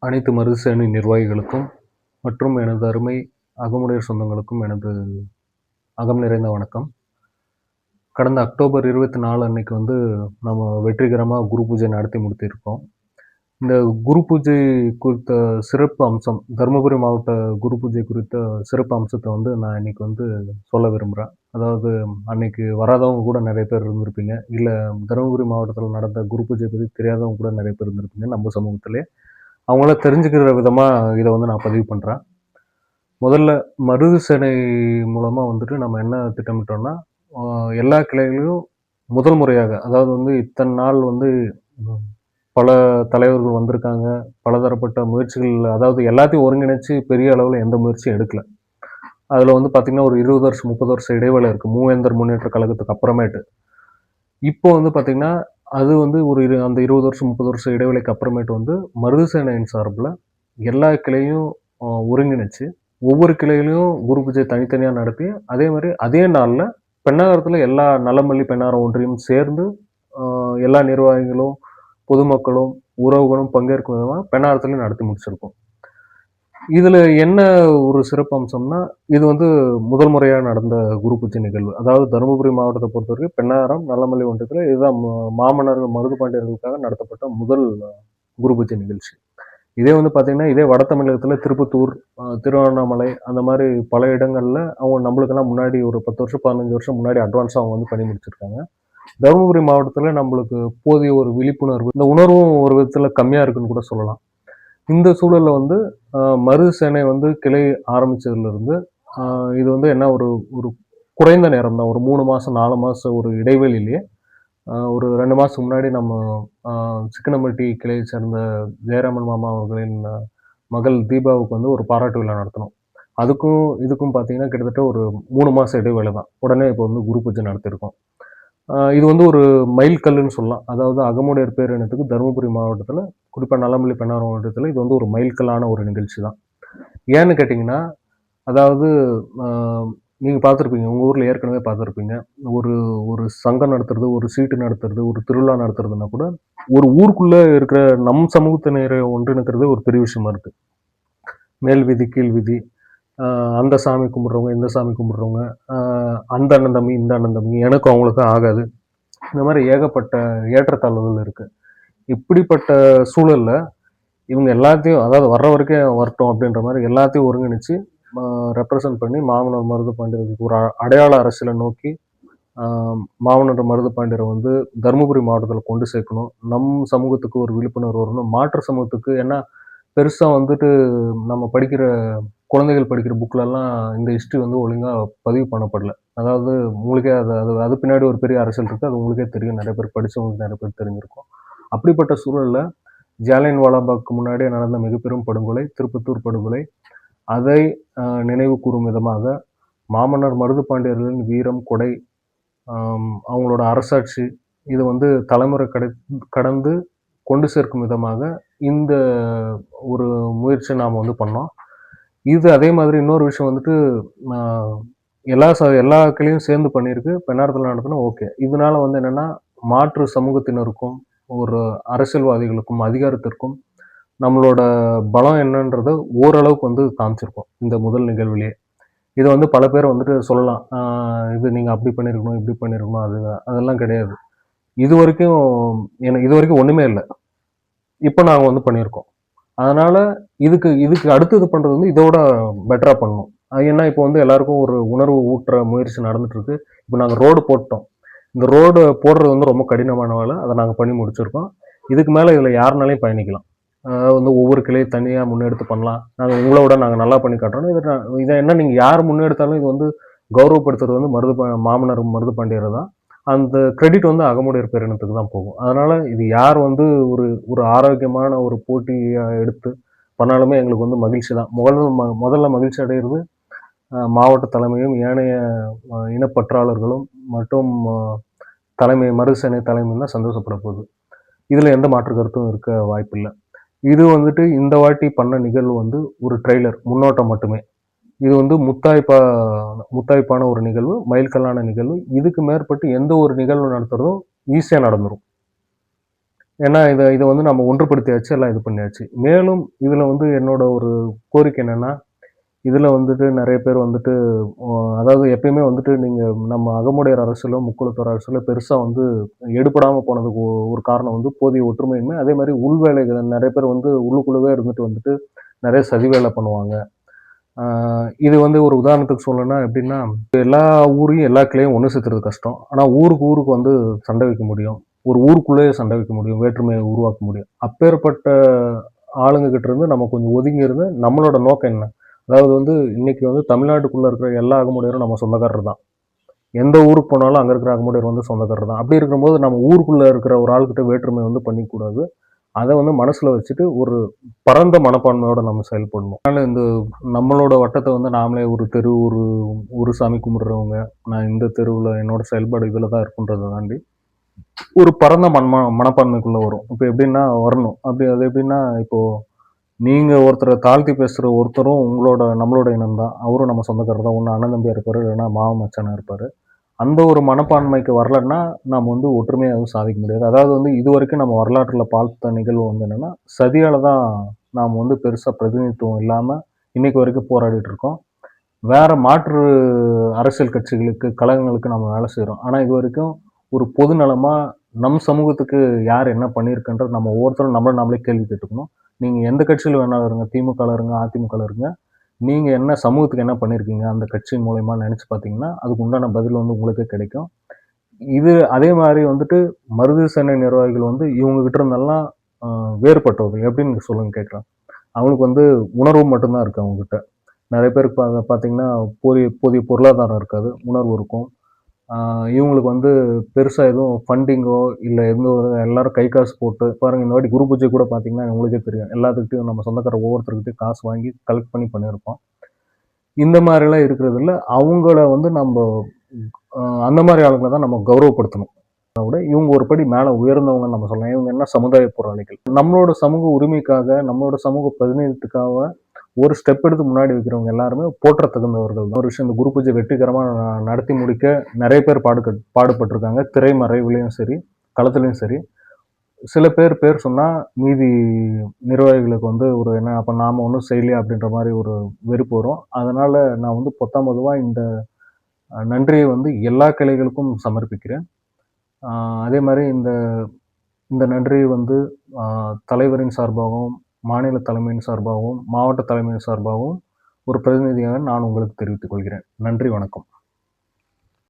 அனைத்து மருதுசேனை நிர்வாகிகளுக்கும் மற்றும் எனது அருமை அகமுடையர் சொந்தங்களுக்கும் எனது அகம் நிறைந்த வணக்கம். கடந்த அக்டோபர் 24 அன்னைக்கு நம்ம வெற்றிகரமாக குரு பூஜை நடத்தி முடித்திருக்கோம். இந்த குரு பூஜை குறித்த சிறப்பு அம்சம், தருமபுரி மாவட்ட குரு பூஜை குறித்த சிறப்பு அம்சத்தை நான் இன்னைக்கு சொல்ல விரும்புகிறேன். அதாவது அன்னைக்கு வராதவங்க கூட நிறைய பேர் இருந்திருப்பீங்க. இல்லை தருமபுரி மாவட்டத்தில் நடந்த குரு பூஜை பற்றி தெரியாதவங்க கூட நிறைய பேர் இருந்திருப்பீங்க நம்ம சமூகத்திலே. அவங்கள தெரிஞ்சுக்கிற விதமாக இதை நான் பதிவு பண்ணுறேன். முதல்ல மருது சேனை மூலமாக நம்ம என்ன திட்டமிட்டோம்னா, எல்லா கிளைகளையும் முதல் முறையாக, அதாவது இத்தனை நாள் பல தலைவர்கள் வந்திருக்காங்க, பலதரப்பட்ட முயற்சிகள், அதாவது எல்லாத்தையும் ஒருங்கிணைச்சு பெரிய அளவில் எந்த முயற்சியும் எடுக்கல. அதில் பார்த்தீங்கன்னா ஒரு 20 வருஷம் 30 வருஷம் இடைவேளை இருக்குது மூவேந்தர் முன்னேற்ற கழகத்துக்கு அப்புறமேட்டு. இப்போ பார்த்தீங்கன்னா அது ஒரு அந்த 20 வருஷம் 30 வருஷம் இடைவேளைக்கு அப்புறமேட்டு மருது சேனையின் சார்பில் எல்லா கிளையும் ஒருங்கிணைச்சு ஒவ்வொரு கிளையிலையும் குரு பூஜை தனித்தனியாக நடத்தி, அதே மாதிரி அதே நாளில் பெண்ணாகரத்தில் எல்லா நலமல்லி பெண்ணாரம் ஒன்றியும் சேர்ந்து எல்லா நிர்வாகிகளும் பொதுமக்களும் உறவுகளும் பங்கேற்கும் விதமாக பெண்ணாகரத்துலையும் நடத்தி முடிச்சிருக்கோம். இதில் என்ன ஒரு சிறப்பு அம்சம்னா, இது முதல் முறையாக நடந்த குரு பூஜை நிகழ்வு. அதாவது தருமபுரி மாவட்டத்தை பொறுத்த வரைக்கும் பெண்ணாகரம் நல்லமல்லி ஒன்றியத்தில் இதுதான் மாமன்னர்கள் மருது பாண்டியர்களுக்காக நடத்தப்பட்ட முதல் குரு பூஜை நிகழ்ச்சி. இதே பார்த்தீங்கன்னா, இதே வட தமிழகத்தில் திருப்பத்தூர், திருவண்ணாமலை அந்த மாதிரி பல இடங்களில் அவங்க நம்மளுக்கெல்லாம் முன்னாடி ஒரு 10 வருஷம் 15 வருஷம் முன்னாடி அட்வான்ஸாக அவங்க பண்ணி முடிச்சிருக்காங்க. தருமபுரி மாவட்டத்தில் நம்மளுக்கு போதிய ஒரு விழிப்புணர்வு, இந்த உணர்வும் ஒரு விதத்தில் கம்மியாக இருக்குன்னு கூட சொல்லலாம். இந்த சூழலில் மருது சேனை கிளை ஆரம்பித்ததுலேருந்து இது என்ன ஒரு ஒரு குறைந்த நேரம் தான், ஒரு 3 மாதம் 4 மாதம் ஒரு இடைவெளியிலேயே ஒரு 2 மாதத்துக்கு முன்னாடி நம்ம சிக்கனம்பட்டி கிளையை சேர்ந்த ஜெயராமன் மாமா அவர்களின் மகள் தீபாவுக்கு ஒரு பாராட்டு விழா நடத்தினோம். அதுக்கும் இதுக்கும் பார்த்தீங்கன்னா கிட்டத்தட்ட ஒரு 3 மாதம் இடைவேளை தான். உடனே இப்போ குரு பூஜை நடத்தியிருக்கோம். இது ஒரு மைல்கல்லுன்னு சொல்லலாம். அதாவது அகமுடையர் பேரினத்துக்கு தருமபுரி மாவட்டத்தில், குறிப்பாக நல்லமல்லி பெண்ணாரம் மாவட்டத்தில் இது ஒரு மைல்கல்லான ஒரு நிகழ்ச்சி தான். ஏன்னு கேட்டிங்கன்னா, அதாவது நீங்கள் பார்த்துருப்பீங்க, உங்கள் ஊரில் ஏற்கனவே பார்த்துருப்பீங்க. ஒரு ஒரு சங்கம் நடத்துறது, ஒரு சீட்டு நடத்துறது, ஒரு திருவிழா நடத்துறதுன்னா கூட ஒரு ஊருக்குள்ளே இருக்கிற நம் சமூகத்தினரை ஒன்றிணைக்கிறது ஒரு பெரிய விஷயமா இருக்குது. மேல் விதி கீழ் விதி, அந்த சாமி கும்பிட்றவங்க இந்த சாமி கும்பிட்றவங்க, அந்த அண்ணன் தம்பி இந்த அண்ணன் தம்பி, எனக்கும் அவங்களுக்கும் ஆகாது, இந்த மாதிரி ஏகப்பட்ட ஏற்றத்தாழ்வுகள் இருக்குது. இப்படிப்பட்ட சூழலில் இவங்க எல்லாத்தையும், அதாவது வர்ற வரைக்கும் வரட்டும் அப்படின்ற மாதிரி எல்லாத்தையும் ஒருங்கிணைச்சு ரெப்ரசன்ட் பண்ணி மாமன்னர் மருது பாண்டியர்களுக்கு ஒரு அடையாள அரசியலை நோக்கி மாமன்னர் மருது பாண்டியரை தருமபுரி மாவட்டத்தில் கொண்டு சேர்க்கணும். நம் சமூகத்துக்கு ஒரு விழிப்புணர்வு வரணும், மாற்று சமூகத்துக்கு. ஏன்னா பெருசாக நம்ம படிக்கிற குழந்தைகள் படிக்கிற புக்கிலலாம் இந்த ஹிஸ்ட்ரி ஒழுங்காக பதிவு பண்ணப்படல. அதாவது உங்களுக்கே அது பின்னாடி ஒரு பெரிய அரசியல் இருக்குது, அது உங்களுக்கே தெரியும், நிறைய பேர் படித்தவங்களுக்கு நிறைய பேர் தெரிஞ்சிருக்கும். அப்படிப்பட்ட சூழலில் ஜாலியன் வாலாபாக்கு முன்னாடியே நடந்த மிகப்பெரும் படுகொலை, திருப்பத்தூர் படுகொலை, அதை நினைவு கூறும் விதமாக மாமன்னர் மருது பாண்டியர்களின் வீரம், கொடை, அவங்களோட அரசாட்சி, இது தலைமுறை கடந்து கொண்டு சேர்க்கும் விதமாக இந்த ஒரு முயற்சி நாம் பண்ணோம். இது அதே மாதிரி இன்னொரு விஷயம் எல்லா கிளையும் சேர்ந்து பண்ணியிருக்கு. பெண்ணாரத்தில் நடத்தினா ஓகே. இதனால என்னென்னா, மாற்று சமூகத்தினருக்கும் ஒரு அரசியல்வாதிகளுக்கும் அதிகாரத்திற்கும் நம்மளோட பலம் என்னன்றதை ஓரளவுக்கு காமிச்சிருக்கோம் இந்த முதல் நிகழ்விலேயே. இதை பல பேர் சொல்லலாம், இது நீங்கள் அப்படி பண்ணியிருக்கணும் இப்படி பண்ணியிருக்கணும், அதெல்லாம் கிடையாது. இது வரைக்கும் ஒன்றுமே இல்லை. இப்போ நாங்கள் பண்ணியிருக்கோம். அதனால் இதுக்கு அடுத்தது பண்ணுறது இதோட பெட்டராக பண்ணணும். ஏன்னா இப்போ எல்லாருக்கும் ஒரு உணர்வு ஊட்டுற முயற்சி நடந்துட்டுருக்கு. இப்போ நாங்கள் ரோடு போட்டோம். இந்த ரோடு போடுறது ரொம்ப கடினமான வேலை. அதை நாங்கள் பண்ணி முடிச்சிருக்கோம். இதுக்கு மேலே இதில் யாருனாலையும் பயணிக்கலாம். ஒவ்வொரு கிளையும் தனியாக முன்னெடுத்து பண்ணலாம். நாங்கள் உங்களோட நாங்கள் நல்லா பண்ணி காட்டுறோம். இதை என்ன நீங்கள் யார் முன்னெடுத்தாலும் இது கௌரவப்படுத்துறது மாமன்னர் மருது பாண்டியரை தான். அந்த கிரெடிட் அகமுடையர் பேரினத்துக்கு தான் போகும். அதனால் இது யார் ஒரு ஒரு ஆரோக்கியமான ஒரு போட்டியை எடுத்து பண்ணாலுமே எங்களுக்கு மகிழ்ச்சி தான். முதல்ல மகிழ்ச்சி அடைகிறது மாவட்ட தலைமையும் ஏனைய இனப்பற்றாளர்களும் மற்றும் மருதுசேனை தலைமையும் தான் சந்தோஷப்பட போகுது. இதில் எந்த மாற்று கருத்தும் இருக்க வாய்ப்பில்லை. இது இந்த வாட்டி பண்ண நிகழ்வு ஒரு ட்ரெய்லர், முன்னோட்டம் மட்டுமே. இது முத்தாய்ப்பான ஒரு நிகழ்வு, மைல்கல்லான நிகழ்வு. இதுக்கு மேற்பட்டு எந்த ஒரு நிகழ்வு நடத்துறதும் ஈஸியாக நடந்துடும். ஏன்னா இத இத வந்து நம்ம ஒன்றுபடுத்தியாச்சு, எல்லாம் இது பண்ணியாச்சு. மேலும் இதுல வந்து என்னோட ஒரு கோரிக்கை என்னன்னா, இதுல வந்துட்டு நெறைய பேர் வந்துட்டு அ அதாவது எப்பயுமே வந்துட்டு நீங்க நம்ம அகமுடையார் அரசுல, முக்குளத்தோர் அரசுல பெருசா வந்து எடுபடாம போனதுக்கு ஒரு காரணம் வந்து போதிய ஒற்றுமையின்மை. அதே மாரி உள்வேலைகள் நெறைய பேர் வந்து உள்ளுக்குள்ளவே இருந்துட்டு வந்துட்டு நெறைய சதி வேலை பண்ணுவாங்க. ஆ இது வந்து ஒரு உதாரணத்துக்கு சொல்லணும்னா எப்படின்னா, எல்லா ஊரையும், எல்லா கிளையும் ஒண்ணு சேர்த்துறது கஷ்டம். ஆனா ஊருக்கு ஊருக்கு வந்து சண்டை வைக்க முடியும். ஒரு ஊருக்குள்ளேயே சண்டை வைக்க முடியும். வேற்றுமையை உருவாக்க முடியும். அப்பேற்பட்ட ஆளுங்க கிட்ட இருந்து நம்ம கொஞ்சம் ஒதுங்கி இருந்து, நம்மளோட நோக்கம் என்ன? அதாவது வந்து இன்னைக்கு வந்து தமிழ்நாட்டுக்குள்ள இருக்கிற எல்லா அகமுடையரும் நம்ம சொந்தக்காரர் தான். எந்த ஊருக்கு போனாலும் அங்க இருக்கிற அகமுடையர் வந்து சொந்தக்காரர் தான். அப்படி இருக்கும்போது நம்ம ஊருக்குள்ள இருக்கிற ஒரு ஆள்கிட்ட வேற்றுமை வந்து பண்ணிக்கக்கூடாது. அத வந்து மனசுல வச்சுட்டு ஒரு பரந்த மனப்பான்மையோட நம்ம செயல்படணும். அதனால இந்த நம்மளோட வட்டத்த வந்து நாமளே ஒரு தெரு, ஒரு சாமி கும்பிடுறவங்க, நான் இந்த தெருவுல என்னோட செயல்பாடு இதில தான் இருக்குன்றத தாண்டி, ஒரு பரந்த மனப்பான்மைக்குள்ள வரும். இப்ப எப்படின்னா வரணும். அது எப்படின்னா, இப்போ நீங்க ஒருத்தர தாழ்த்தி பேசுற ஒருத்தரும் நம்மளோட இனம் தான். அவரும் நம்ம சொந்தக்காரர் தான். ஒண்ணு அண்ணன் தம்பியா இருப்பாரு, இல்லன்னா மாமன் மச்சானா இருப்பாரு. அந்த ஒரு மனப்பான்மைக்கு வரலன்னா, நாம வந்து ஒற்றுமையா எதுவும் சாதிக்க முடியாது. அதாவது வந்து இதுவரைக்கும் நம்ம வரலாற்றுல பார்த்த நிகழ்வு வந்து என்னன்னா, சதியால தான் நாம வந்து பெருசா பிரதிநிதித்துவம் இல்லாம, இன்னைக்கு வரைக்கும் போராடிட்டு இருக்கோம். வேற மாற்று அரசியல் கட்சிகளுக்கு, கழகங்களுக்கு நம்ம வேலை செய்றோம். ஆனா இதுவரைக்கும் ஒரு பொது நலமா, நம் சமூகத்துக்கு யார் என்ன பண்ணியிருக்குன்றது நம்ம ஒவ்வொருத்தரும் நம்மள நாமளே கேள்வி கேட்டுக்கணும். நீங்க எந்த கட்சியில வேணாலும் இருங்க. திமுகல இருங்க, அதிமுகல இருங்க. நீங்க என்ன சமூகத்துக்கு என்ன பண்ணியிருக்கீங்க? அந்த கட்சியின் மூலியமா நெனச்சு பார்த்தீங்கன்னா, அதுக்கு உண்டான பதில் வந்து உங்களுக்கே கிடைக்கும். இது அதே மாரி வந்துட்டு மருது சென்னை நிர்வாகிகள் வந்து இவங்க கிட்ட இருந்தெல்லாம் அ வேறுபட்டவர்கள். எப்படின்னு சொல்லுங்க கேட்கலாம். அவங்களுக்கு வந்து உணர்வு மட்டும் தான் இருக்கு அவங்ககிட்ட. நெறைய பேருக்கு பார்த்தீங்கன்னா, போதிய பொருளாதாரம் இருக்காது. உணர்வு இருக்கும். ஆ இவங்களுக்கு வந்து பெருசா எதுவும் ஃபண்டிங்கோ, இல்ல எந்த ஒரு எல்லாரும் கை காசு போட்டு பாருங்க இந்த வாட்டி குரு பூஜை கூட பார்த்தீங்கன்னா, உங்களுக்கே தெரியும். எல்லாத்துக்கிட்டயும் நம்ம சொந்தக்கார ஒவ்வொருத்தர்கிட்டயும் காசு வாங்கி கலெக்ட் பண்ணி பண்ணியிருப்போம். இந்த மாரிலாம் இருக்கிறதில, அவங்கள வந்து நம்ப அ அந்த மாரி ஆளுங்கள தான் நம்ம கௌரவப்படுத்தணும். இவங்க ஒரு படி மேல உயர்ந்தவங்கன்னு நம்ம சொல்லலாம். இவங்க என்ன சமுதாய போராளிகள். நம்மளோட சமூக உரிமைக்காக, நம்மளோட சமூக பிரதிநிதித்துக்காக ஒரு ஸ்டெப் எடுத்து முன்னாடி வைக்கிறவங்க எல்லாருமே போற்றத் தகுந்தவர்கள் தான். ஒரு விஷயம் இந்த குரு பூஜை வெற்றிகரமா நடத்தி முடிக்க நெறைய பேர் பாடுபட்டுருக்காங்க. திரைமறைவிலயும் சரி, களத்திலயும் சரி. சில பேர் சொன்னா, மீதி நிர்வாகிகளுக்கு வந்து ஒரு என்ன அப்ப நாம ஒண்ணும் செய்யலையா அப்படின்ற மாரி ஒரு வெறுப்பு வரும். அதனால நான் வந்து பொத்தாம் பொதுவா இந்த நன்றிய வந்து எல்லா கிளைகளுக்கும் சமர்ப்பிக்கிறேன். ஆ அதே மாரி இந்த இந்த நன்றிய வந்து அ தலைவரின் சார்பாகவும், மாநில தலைமையின் சார்பாகவும், மாவட்ட தலைமையின் சார்பாகவும் ஒரு பிரதிநிதியாக நான் உங்களுக்கு தெரிவித்துக் கொள்கிறேன். நன்றி, வணக்கம்.